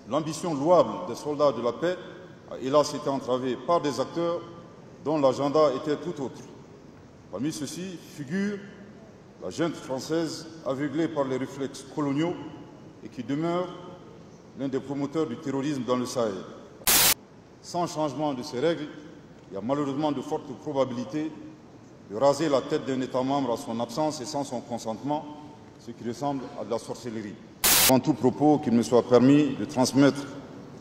L'ambition louable des soldats de la paix a hélas été entravée par des acteurs dont l'agenda était tout autre. Parmi ceux-ci figure la junte française aveuglée par les réflexes coloniaux et qui demeure l'un des promoteurs du terrorisme dans le Sahel. Sans changement de ces règles, il y a malheureusement de fortes probabilités de raser la tête d'un État membre à son absence et sans son consentement, ce qui ressemble à de la sorcellerie. Avant tout propos, qu'il me soit permis de transmettre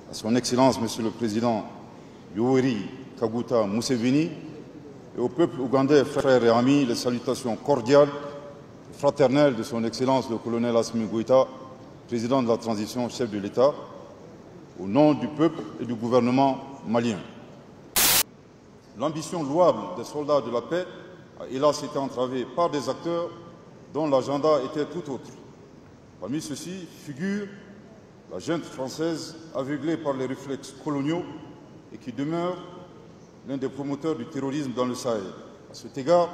à son Excellence, Monsieur le Président Yoweri Kaguta Museveni, et au peuple ougandais, frères et amis, les salutations cordiales et fraternelles de son Excellence le colonel Assimi Goïta, président de la transition, chef de l'État, au nom du peuple et du gouvernement malien. L'ambition louable des soldats de la paix a hélas été entravée par des acteurs dont l'agenda était tout autre. Parmi ceux-ci figure la junte française aveuglée par les réflexes coloniaux et qui demeure l'un des promoteurs du terrorisme dans le Sahel. À cet égard,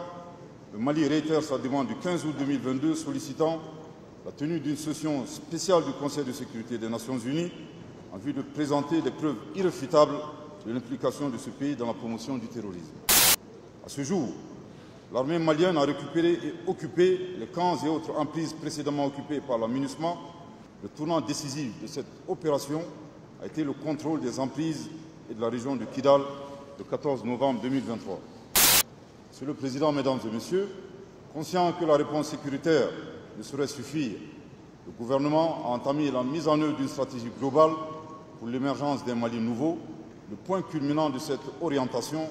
le Mali réitère sa demande du 15 août 2022 sollicitant la tenue d'une session spéciale du Conseil de sécurité des Nations Unies en vue de présenter des preuves irréfutables de l'implication de ce pays dans la promotion du terrorisme. À ce jour, l'armée malienne a récupéré et occupé les camps et autres emprises précédemment occupées par la MINUSMA. Le tournant décisif de cette opération a été le contrôle des emprises et de la région de Kidal le 14 novembre 2023. Monsieur le Président, Mesdames et Messieurs, conscient que la réponse sécuritaire ne saurait suffire, le gouvernement a entamé la mise en œuvre d'une stratégie globale pour l'émergence d'un Mali nouveau. Le point culminant de cette orientation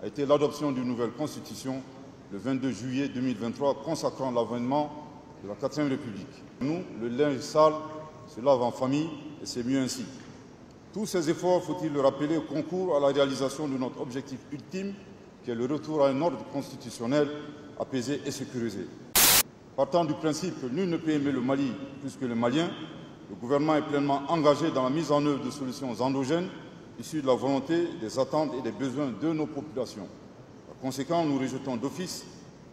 a été l'adoption d'une nouvelle constitution le 22 juillet 2023 consacrant l'avènement de la 4e République. Nous, le linge sale se lave en famille et c'est mieux ainsi. Tous ces efforts, faut-il le rappeler, concourent à la réalisation de notre objectif ultime, qui est le retour à un ordre constitutionnel apaisé et sécurisé. Partant du principe que nul ne peut aimer le Mali plus que les Maliens, le gouvernement est pleinement engagé dans la mise en œuvre de solutions endogènes issues de la volonté, des attentes et des besoins de nos populations. Par conséquent, nous rejetons d'office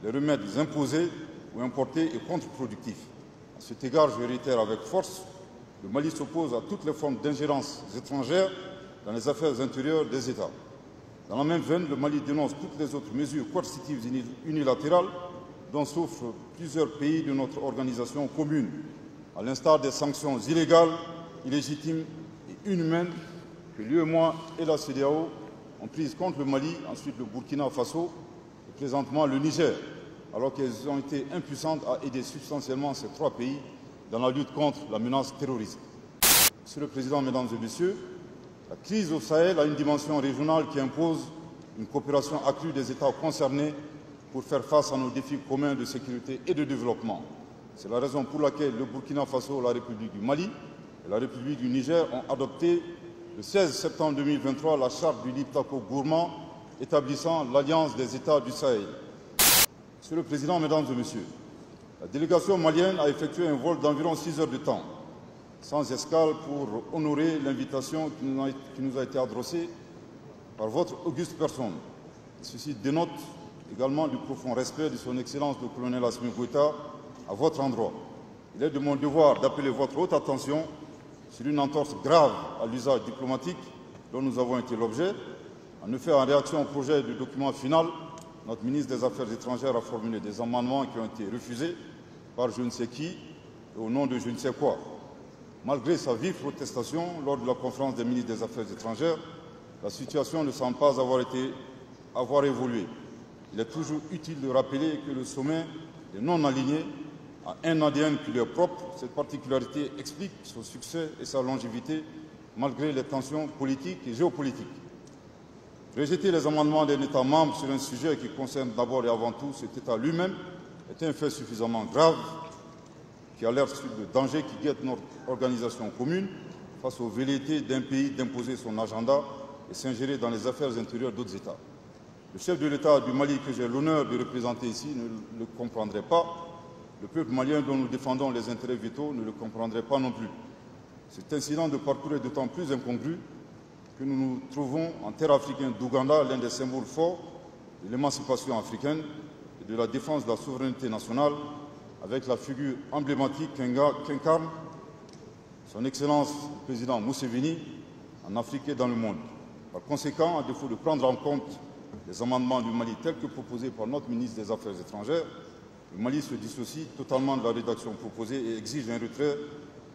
les remèdes imposés ou importés et contre-productifs. À cet égard, je réitère avec force, le Mali s'oppose à toutes les formes d'ingérence étrangères dans les affaires intérieures des États. Dans la même veine, le Mali dénonce toutes les autres mesures coercitives unilatérales dont souffrent plusieurs pays de notre organisation commune, à l'instar des sanctions illégales, illégitimes et inhumaines que l'UEMOA et la CEDEAO ont prises contre le Mali, ensuite le Burkina Faso et présentement le Niger, alors qu'elles ont été impuissantes à aider substantiellement ces trois pays dans la lutte contre la menace terroriste. Monsieur le Président, Mesdames et Messieurs, la crise au Sahel a une dimension régionale qui impose une coopération accrue des États concernés pour faire face à nos défis communs de sécurité et de développement. C'est la raison pour laquelle le Burkina Faso, la République du Mali et la République du Niger ont adopté le 16 septembre 2023 la charte du Liptako gourmand établissant l'Alliance des États du Sahel. Monsieur le Président, Mesdames et Messieurs, la délégation malienne a effectué un vol d'environ 6 heures de temps, sans escale, pour honorer l'invitation qui nous a été adressée par votre auguste personne. Ceci dénote également du profond respect de son Excellence le colonel Assimi Goïta à votre endroit. Il est de mon devoir d'appeler votre haute attention sur une entorse grave à l'usage diplomatique dont nous avons été l'objet. En effet, en réaction au projet de document final, notre ministre des Affaires étrangères a formulé des amendements qui ont été refusés par je ne sais qui et au nom de je ne sais quoi. Malgré sa vive protestation lors de la conférence des ministres des Affaires étrangères, la situation ne semble pas avoir évolué. Il est toujours utile de rappeler que le sommet est non aligné à un ADN qui lui est propre. Cette particularité explique son succès et sa longévité malgré les tensions politiques et géopolitiques. Rejeter les amendements d'un État membre sur un sujet qui concerne d'abord et avant tout cet État lui-même est un fait suffisamment grave qui alerte sur le danger qui guette notre organisation commune face aux velléités d'un pays d'imposer son agenda et s'ingérer dans les affaires intérieures d'autres États. Le chef de l'État du Mali que j'ai l'honneur de représenter ici ne le comprendrait pas. Le peuple malien dont nous défendons les intérêts vitaux ne le comprendrait pas non plus. Cet incident de parcours est d'autant plus incongru que nous nous trouvons en terre africaine d'Ouganda, l'un des symboles forts de l'émancipation africaine et de la défense de la souveraineté nationale, avec la figure emblématique qu'incarne son Excellence le Président Museveni en Afrique et dans le monde. Par conséquent, à défaut de prendre en compte les amendements du Mali tels que proposés par notre ministre des Affaires étrangères, le Mali se dissocie totalement de la rédaction proposée et exige un retrait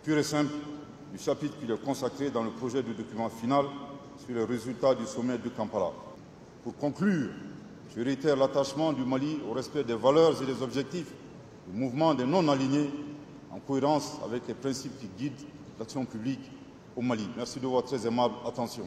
pur et simple du chapitre qui lui est consacré dans le projet de document final sur les résultats du sommet de Kampala. Pour conclure, je réitère l'attachement du Mali au respect des valeurs et des objectifs du mouvement des non-alignés en cohérence avec les principes qui guident l'action publique au Mali. Merci de votre très aimable attention.